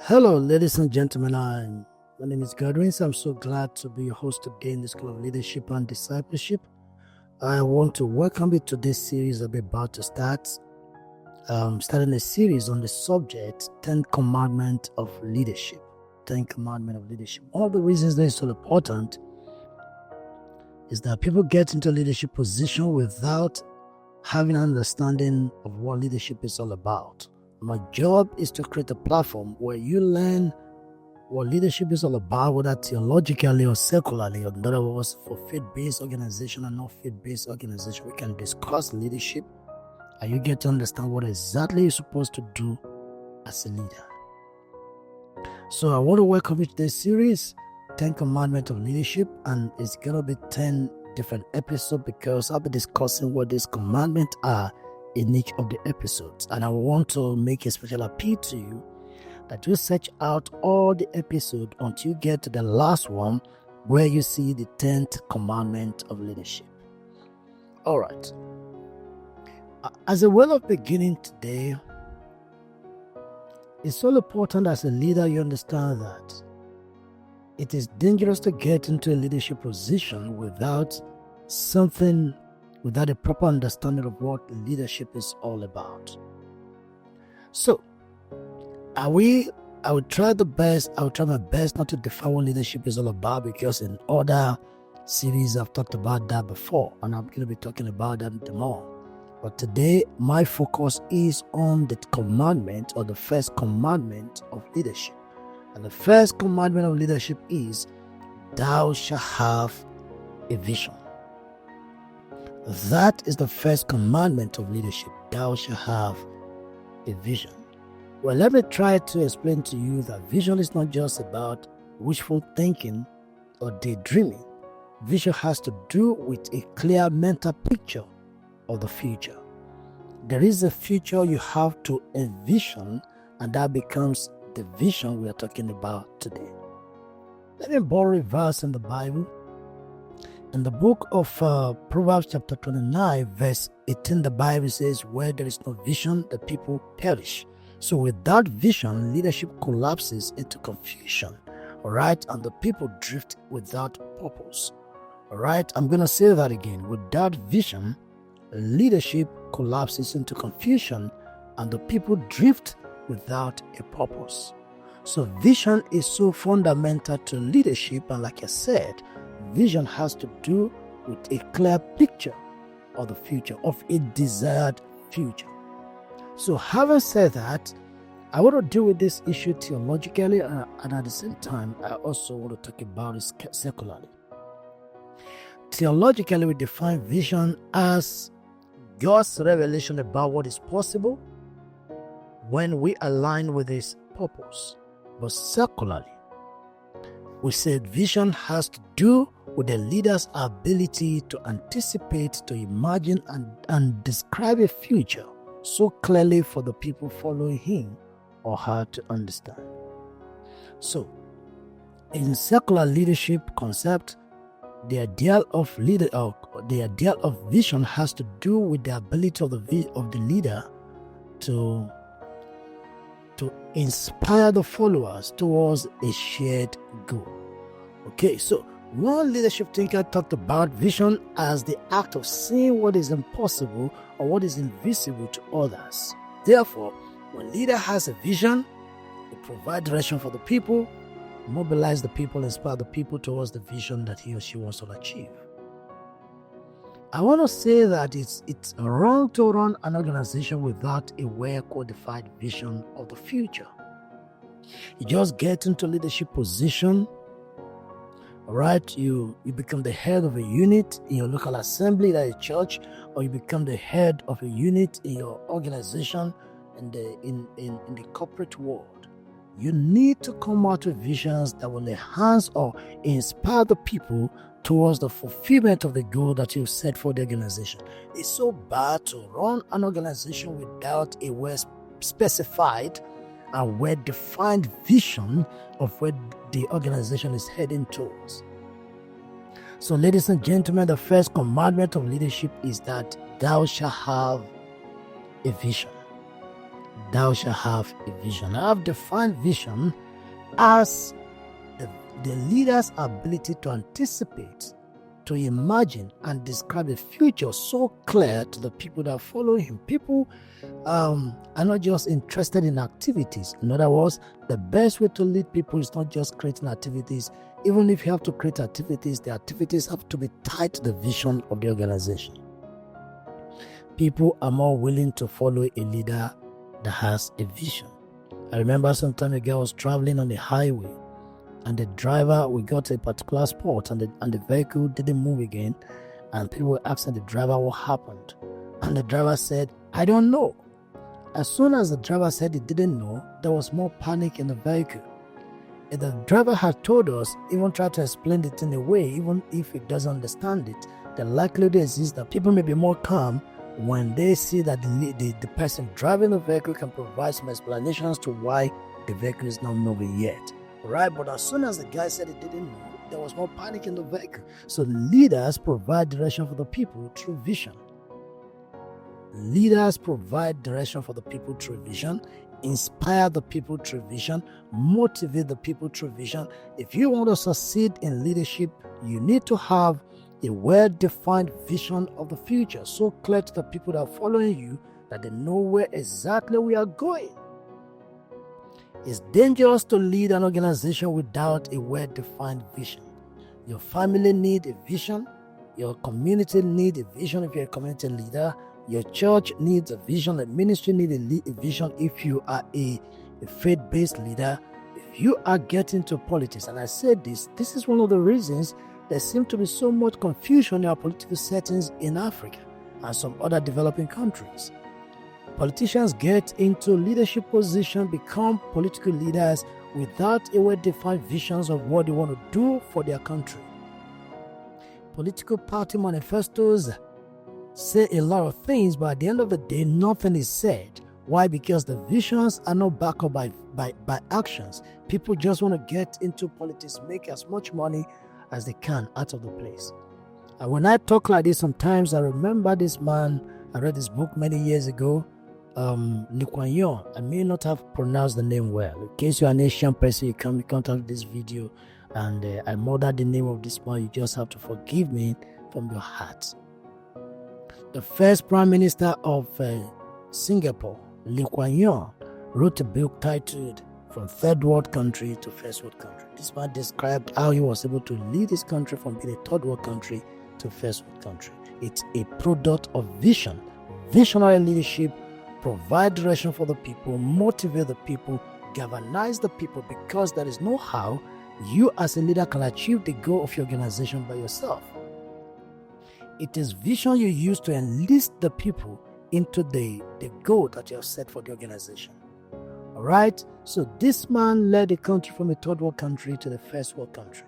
Hello, ladies and gentlemen. My name is Godwyns. I'm so glad to be your host today in this School of Leadership and Discipleship. I want to welcome you to this series that we're about to start. Starting a series on the subject 10 Commandment of Leadership. 10 Commandment of Leadership. One of the reasons that is so important is that people get into leadership position without having an understanding of what leadership is all about. My job is to create a platform where you learn what leadership is all about, whether theologically or secularly. In other words, for faith-based organization and not faith-based organization, we can discuss leadership and you get to understand what exactly you're supposed to do as a leader. So I want to welcome you to this series, 10 Commandments of Leadership, and it's going to be 10 different episodes because I'll be discussing what these commandments are in each of the episodes. And I want to make a special appeal to you that you search out all the episodes until you get to the last one where you see the 10th commandment of leadership. All right. As a way of beginning today, it's so important as a leader you understand that it is dangerous to get into a leadership position without a proper understanding of what leadership is all about. So, I will try my best not to define what leadership is all about, because in other series I've talked about that before, and I'm going to be talking about that more. But today, my focus is on the commandment, or the first commandment of leadership. And the first commandment of leadership is, thou shalt have a vision. That is the first commandment of leadership. Thou shalt have a vision. Well, let me try to explain to you that vision is not just about wishful thinking or daydreaming. Vision has to do with a clear mental picture of the future. There is a future you have to envision, and that becomes the vision we are talking about today. Let me borrow a verse in the Bible. In the book of Proverbs chapter 29, verse 18, the Bible says, where there is no vision, the people perish. So without vision, leadership collapses into confusion, all right? And the people drift without purpose, all right? I'm going to say that again. Without vision, leadership collapses into confusion and the people drift without a purpose. So vision is so fundamental to leadership, and like I said, vision has to do with a clear picture of the future, of a desired future. So having said that, I want to deal with this issue theologically, and at the same time, I also want to talk about it secularly. Theologically, we define vision as God's revelation about what is possible when we align with His purpose. But secularly, we said vision has to do with the leader's ability to anticipate, to imagine, and describe a future so clearly for the people following him or her to understand. So, in secular leadership concept, the ideal of vision has to do with the ability of the leader to inspire the followers towards a shared goal. Okay, so one leadership thinker talked about vision as the act of seeing what is impossible or what is invisible to others. Therefore, when a leader has a vision, he provides direction for the people, mobilize the people, inspire the people towards the vision that he or she wants to achieve. I want to say that it's wrong to run an organization without a well-codified vision of the future. You just get into leadership position, all right? You become the head of a unit in your local assembly, like a church, or you become the head of a unit in your organization in the corporate world. You need to come out with visions that will enhance or inspire the people towards the fulfillment of the goal that you've set for the organization. It's so bad to run an organization without a well-specified and well-defined vision of where the organization is heading towards. So, ladies and gentlemen, the first commandment of leadership is that thou shalt have a vision. thou shalt have a vision. I have defined vision as the leader's ability to anticipate, to imagine, and describe a future so clear to the people that follow him. People are not just interested in activities. In other words, the best way to lead people is not just creating activities. Even if you have to create activities, the activities have to be tied to the vision of the organization. People are more willing to follow a leader that has a vision. I remember some time ago I was traveling on the highway, and the driver, we got to a particular spot, and the vehicle didn't move again, and people were asking the driver what happened, and the driver said, I don't know. As soon as the driver said he didn't know, there was more panic in the vehicle. If the driver had told us, even try to explain it in a way, even if he doesn't understand it, the likelihood is that people may be more calm when they see that the person driving the vehicle can provide some explanations to why the vehicle is not moving yet. Right? But as soon as the guy said he didn't know, there was more panic in the vehicle. So leaders provide direction for the people through vision. Leaders provide direction for the people through vision, inspire the people through vision, motivate the people through vision. If you want to succeed in leadership, you need to have a well-defined vision of the future, so clear to the people that are following you that they know where exactly we are going. It's dangerous to lead an organization without a well-defined vision. Your family needs a vision. Your community needs a vision if you're a community leader. Your church needs a vision. The ministry needs a vision if you are a faith-based leader. If you are getting into politics, and I said this is one of the reasons there seems to be so much confusion in our political settings in Africa and some other developing countries. Politicians get into leadership position, become political leaders without a well-defined visions of what they want to do for their country. Political party manifestos say a lot of things, but at the end of the day, nothing is said. Why? Because the visions are not backed up by actions. People just want to get into politics, make as much money as they can out of the place. And when I talk like this, sometimes I remember this man. I read this book many years ago. Godwyns. I may not have pronounced the name well. In case you're an Asian person, you come in contact with this video and I murdered the name of this man, you just have to forgive me from your heart. The first Prime Minister of Singapore, Godwyns, wrote a book titled From Third World Country to First World Country. This man described how he was able to lead his country from being a third world country to first world country. It's a product of vision. Visionary leadership, provide direction for the people, motivate the people, galvanize the people, because there is no how you as a leader can achieve the goal of your organization by yourself. It is vision you use to enlist the people into the goal that you have set for the organization. All right? So this man led the country from a third world country to the first world country.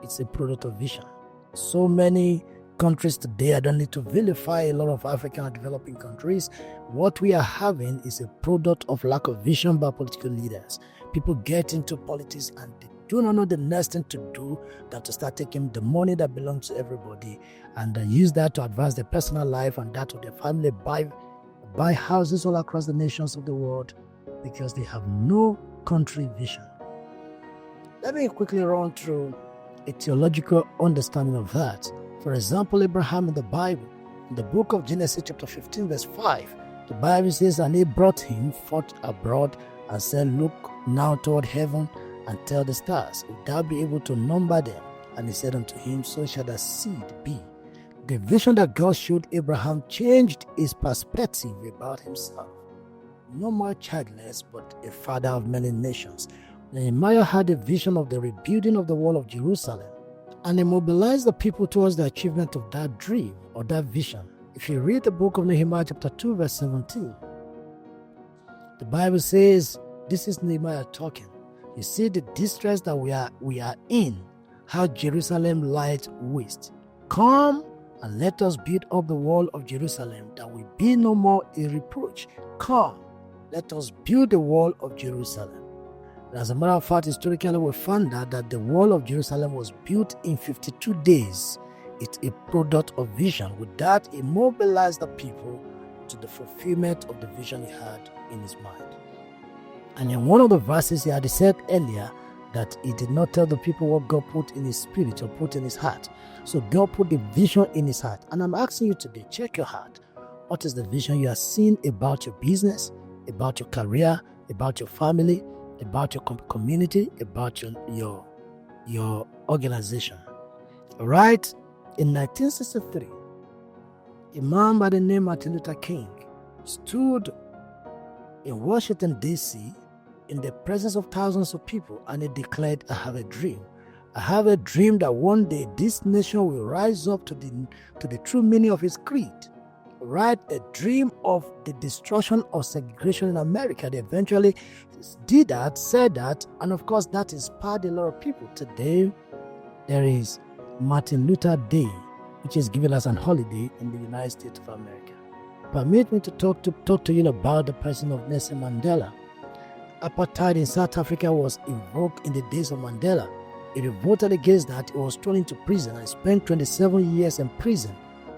It's a product of vision. So many countries today, I don't need to vilify a lot of African and developing countries. What we are having is a product of lack of vision by political leaders. People get into politics and they do not know the next thing to do than to start taking the money that belongs to everybody and use that to advance their personal life and that of their family, buy houses all across the nations of the world because they have no country vision. Let me quickly run through a theological understanding of that. For example, Abraham in the Bible, in the book of Genesis chapter 15 verse 5, the Bible says, and he brought him forth abroad and said, look now toward heaven and tell the stars, if thou be able to number them. And he said unto him, so shall thy seed be. The vision that God showed Abraham changed his perspective about himself. No more childless, but a father of many nations. Nehemiah had a vision of the rebuilding of the wall of Jerusalem, and he mobilized the people towards the achievement of that dream or that vision. If you read the book of Nehemiah chapter 2 verse 17, the Bible says, this is Nehemiah talking. You see the distress that we are in, how Jerusalem lies waste. Come and let us build up the wall of Jerusalem, that we be no more a reproach. Come, let us build the wall of Jerusalem. As a matter of fact, historically we found out that the wall of Jerusalem was built in 52 days. It's a product of vision. With that, it mobilized the people to the fulfillment of the vision he had in his mind. And in one of the verses he had said earlier that he did not tell the people what God put in his spirit or put in his heart. So God put the vision in his heart. And I'm asking you today, check your heart. What is the vision you are seeing about your business, about your career, about your family, about your community, about your organization? All right? In 1963, a man by the name Martin Luther King stood in Washington, D.C., in the presence of thousands of people, and he declared, I have a dream. I have a dream that one day this nation will rise up to the true meaning of its creed. Right? A dream of the destruction of segregation in America. They eventually did that, said that, and of course that inspired a lot of people. Today, there is Martin Luther Day, which is given as an holiday in the United States of America. Permit me to talk to you about the person of Nelson Mandela. Apartheid in South Africa was invoked in the days of Mandela. He revolted against that. He was thrown into prison and spent 27 years in prison.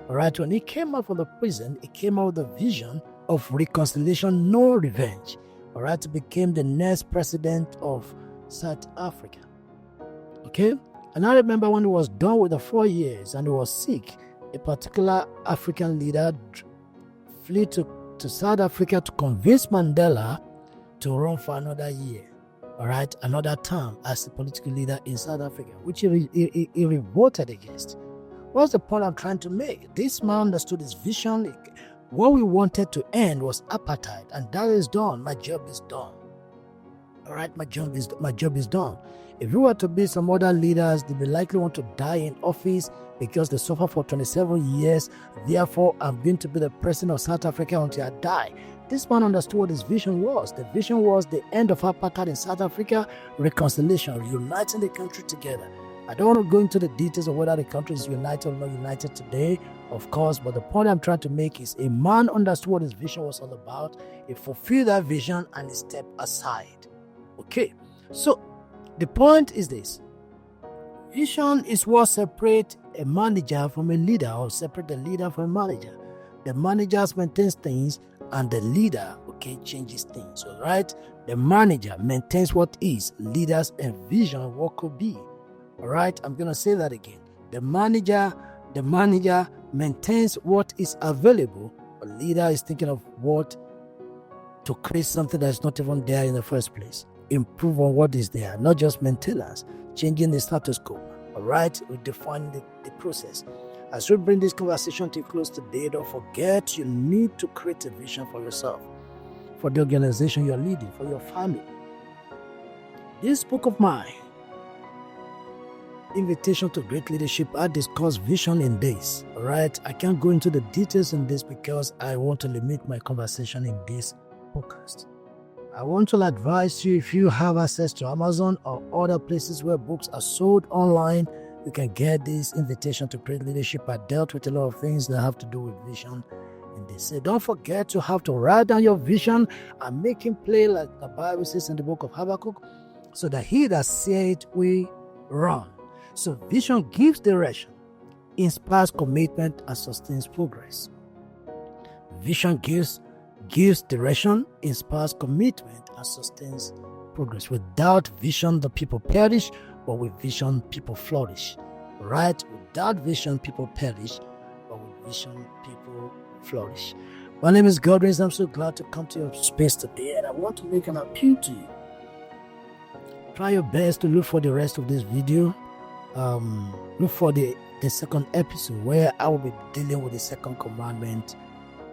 All right, when he came out from the prison, he came out with a vision of reconciliation, no revenge. All right, he became the next president of South Africa. Okay, and I remember when he was done with the 4 years and he was sick, a particular African leader flew to South Africa to convince Mandela to run for another year, all right, another term as a political leader in South Africa, which he revolted against. What's the point I'm trying to make? This man understood his vision. What we wanted to end was apartheid, and that is done. My job is done. All right, my job is done. If you were to be some other leaders, they will likely want to die in office because they suffer for 27 years. Therefore, I'm going to be the president of South Africa until I die. This man understood what his vision was. The vision was the end of apartheid in South Africa, reconciliation, reuniting the country together. I don't want to go into the details of whether the country is united or not united today, of course, but the point I'm trying to make is a man understood what his vision was all about. He fulfilled that vision and he stepped aside. Okay, so the point is this. Vision is what separates a manager from a leader, or separate a leader from a manager. The manager maintains things and the leader, changes things, all right? The manager maintains what is, leaders envision what could be, all right? I'm going to say that again. The manager maintains what is available. A leader is thinking of what to create something that's not even there in the first place. Improve on what is there, not just maintenance, changing the status quo, all right? We define the process. As we bring this conversation to a close today, don't forget you need to create a vision for yourself, for the organization you're leading, for your family. This book of mine, Invitation to Great Leadership, I discuss vision in this. All right, I can't go into the details in this because I want to limit my conversation in this podcast. I want to advise you, if you have access to Amazon or other places where books are sold online, you can get this Invitation to Great Leadership. I dealt with a lot of things that have to do with vision in this. So don't forget to have to write down your vision and make him play like the Bible says in the book of Habakkuk, so that he that said we run. So vision gives direction, inspires commitment, and sustains progress. Vision gives direction, inspires commitment, and sustains progress. Without vision, the people perish, but with vision, people flourish. Right? Without vision, people perish, but with vision, people flourish. My name is Godwyns. I'm so glad to come to your space today, and I want to make an appeal to you. Try your best to look for the rest of this video. Look for the second episode where I will be dealing with the second commandment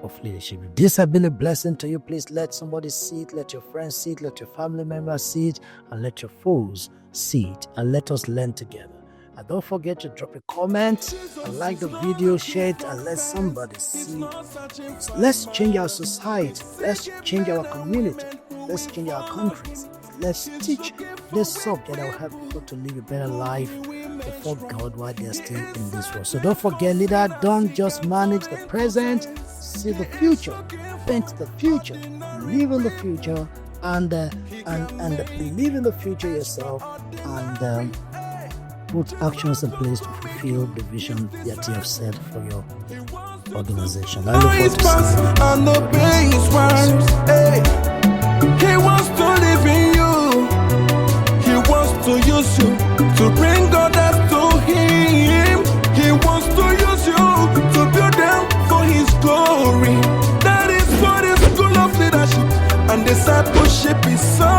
of leadership. If this has been a blessing to you, please let somebody see it, let your friends see it, let your family members see it, and let your foes see it, and let us learn together. And don't forget to drop a comment and like the video, share it, and let somebody see it. Let's change our society. Let's change our community. Let's change our countries. Let's teach this subject that will help people to live a better life before God while they are still in this world. So don't forget, leader, don't just manage the present, see the future, paint the future, live in the future, and believe in the future yourself, and put actions in place to fulfill the vision that you have set for organization. I look forward to seeing you. And obey his words. Hey. He wants to live in you. He wants to use you to bring others to him. He wants to use you to build them for his glory. That is what the school of leadership and discipleship is so